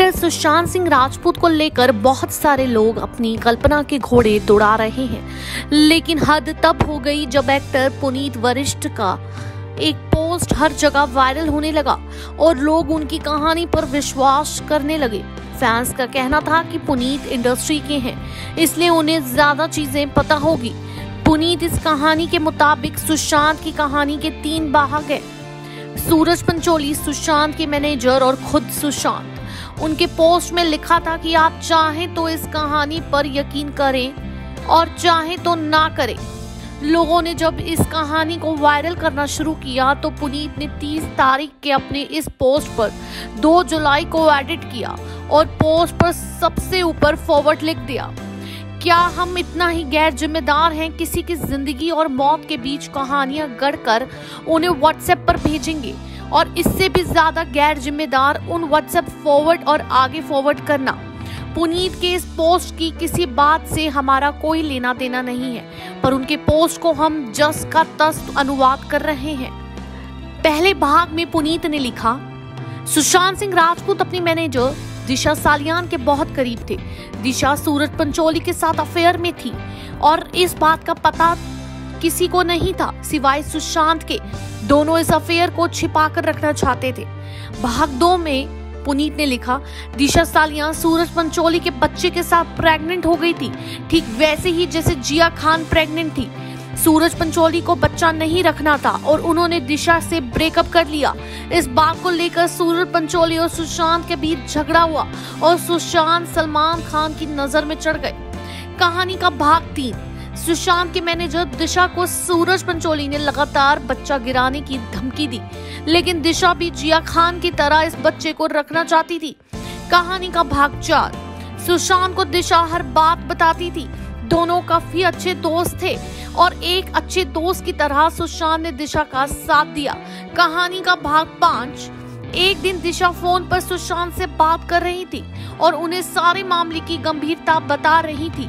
Actor Sushant Singh Rajput को लेकर बहुत सारे लोग अपनी कल्पना के घोड़े दौड़ा रहे हैं, लेकिन हद तब हो गई जब एक्टर पुनीत वरिष्ठ का एक पोस्ट हर जगह वायरल होने लगा और लोग उनकी कहानी पर विश्वास करने लगे। फैंस का कहना था कि पुनीत इंडस्ट्री के हैं, इसलिए उन्हें ज्यादा चीजें पता होगी। पुनीत इस कहानी के मुताबिक सुशांत की कहानी के 3 वाहक हैं। सूरज पंचोली, सुशांत के मैनेजर और खुद सुशांत। उनके पोस्ट में लिखा था कि आप चाहें तो इस कहानी पर यकीन करें और चाहें तो ना करें। लोगों ने जब इस कहानी को वायरल करना शुरू किया तो पुनीत ने 30 तारीख के अपने इस पोस्ट पर 2 जुलाई को एडिट किया और पोस्ट पर सबसे ऊपर फॉरवर्ड लिख दिया। क्या हम इतना ही गैर जिम्मेदार हैं, किसी की जिंदगी और मौत के बीच कहानियां गढ़कर उन्हें व्हाट्सएप पर भेजेंगे? और इससे भी ज्यादा गैर जिम्मेदार उन व्हाट्सएप फॉरवर्ड और आगे फॉरवर्ड करना। पुनीत के इस पोस्ट की किसी बात से हमारा कोई लेना देना नहीं है, पर उनके पोस्ट को हम जस का तस अनुवाद कर रहे हैं। पहले भाग में पुनीत ने लिखा, सुशांत सिंह राजपूत अपनी मैनेजर दिशा सालियान के बहुत करीब थे। दिशा सूरज पंचोली के साथ अफेयर में थी और इस बात का पता किसी को नहीं था सिवाय सुशांत के। दोनों इस अफेयर को छिपा कर रखना चाहते थे। भाग 2 में पुनीत ने लिखा, दिशा सालियान सूरज पंचोली के बच्चे के साथ प्रेग्नेंट हो गई थी, ठीक वैसे ही जैसे जिया खान प्रेग्नेंट थी। सूरज पंचोली को बच्चा नहीं रखना था और उन्होंने दिशा से ब्रेकअप कर लिया। इस बात को लेकर सूरज पंचोली और सुशांत के बीच झगड़ा हुआ और सुशांत सलमान खान की नजर में चढ़ गए। कहानी का भाग 3, सुशांत के मैनेजर दिशा को सूरज पंचोली ने लगातार बच्चा गिराने की धमकी दी, लेकिन दिशा भी जिया खान की तरह इस बच्चे को रखना चाहती थी। कहानी का भाग 4, सुशांत को दिशा हर बात बताती थी। दोनों काफी अच्छे दोस्त थे और एक अच्छे दोस्त की तरह सुशांत ने दिशा का साथ दिया। कहानी का भाग 5, एक दिन दिशा फोन पर सुशांत से बात कर रही थी और उन्हें सारे मामले की गंभीरता बता रही थी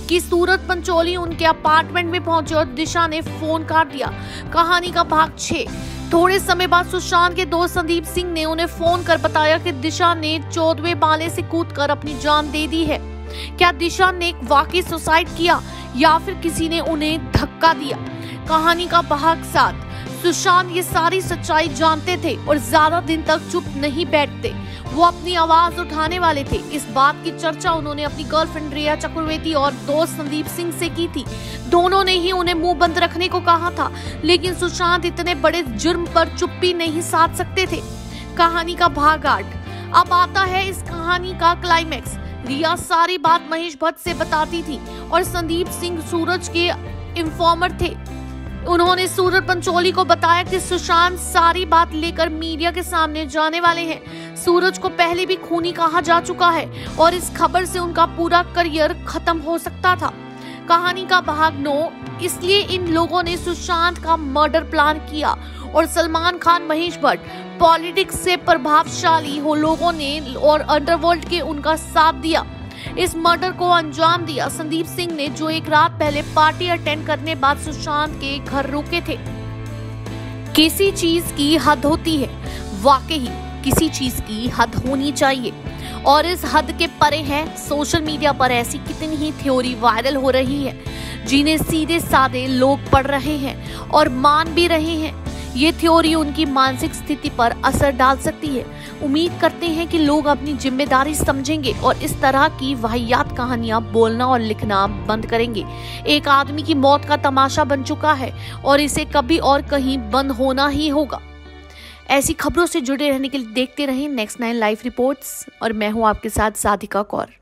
कि सूरज पंचोली उनके अपार्टमेंट में पहुंचे और दिशा ने फोन काट दिया। कहानी का भाग 6, थोड़े समय बाद सुशांत के दोस्त संदीप सिंह ने उन्हें फोन कर बताया कि दिशा ने 14वें माले से कूदकर अपनी जान दे दी है। क्या दिशा ने वाकई सुसाइड किया या फिर किसी ने उन्हें धक्का दिया? कहानी का भाग 7, सुशांत ये सारी सच्चाई जानते थे और ज्यादा दिन तक चुप नहीं बैठते। वो अपनी आवाज उठाने वाले थे। इस बात की चर्चा उन्होंने अपनी गर्लफ्रेंड रिया चतुर्वेदी और दोस्त संदीप सिंह से की थी। दोनों ने ही उन्हें मुंह बंद रखने को कहा था, लेकिन सुशांत इतने बड़े जुर्म पर चुप्पी नहीं साध सकते थे। कहानी का भाग 8, अब आता है इस कहानी का क्लाइमैक्स। रिया सारी बात महेश भट्ट से बताती थी और संदीप सिंह सूरज के इन्फॉर्मर थे। उन्होंने सूरज पंचोली को बताया कि सुशांत सारी बात लेकर मीडिया के सामने जाने वाले हैं। सूरज को पहले भी खूनी कहा जा चुका है और इस खबर से उनका पूरा करियर खत्म हो सकता था। कहानी का भाग 9, इसलिए इन लोगों ने सुशांत का मर्डर प्लान किया और सलमान खान, महेश भट्ट, पॉलिटिक्स से प्रभावशाली हो लोगों ने और अंडरवर्ल्ड के उनका साथ दिया। इस मर्डर को अंजाम दिया संदीप सिंह ने, जो एक रात पहले पार्टी अटेंड करने बाद सुशांत के घर रुके थे। किसी चीज की हद होती है, वाकई किसी चीज की हद होनी चाहिए और इस हद के परे है। सोशल मीडिया पर ऐसी कितनी ही थ्योरी वायरल हो रही है जिन्हें सीधे साधे लोग पढ़ रहे हैं और मान भी रहे हैं। ये थ्योरी उनकी मानसिक स्थिति पर असर डाल सकती है। उम्मीद करते हैं कि लोग अपनी जिम्मेदारी समझेंगे और इस तरह की वाहियात कहानियां बोलना और लिखना बंद करेंगे। एक आदमी की मौत का तमाशा बन चुका है और इसे कभी और कहीं बंद होना ही होगा। ऐसी खबरों से जुड़े रहने के लिए देखते रहें नेक्स्ट 9 लाइव रिपोर्ट्स और मैं हूं आपके साथ साधिका कौर।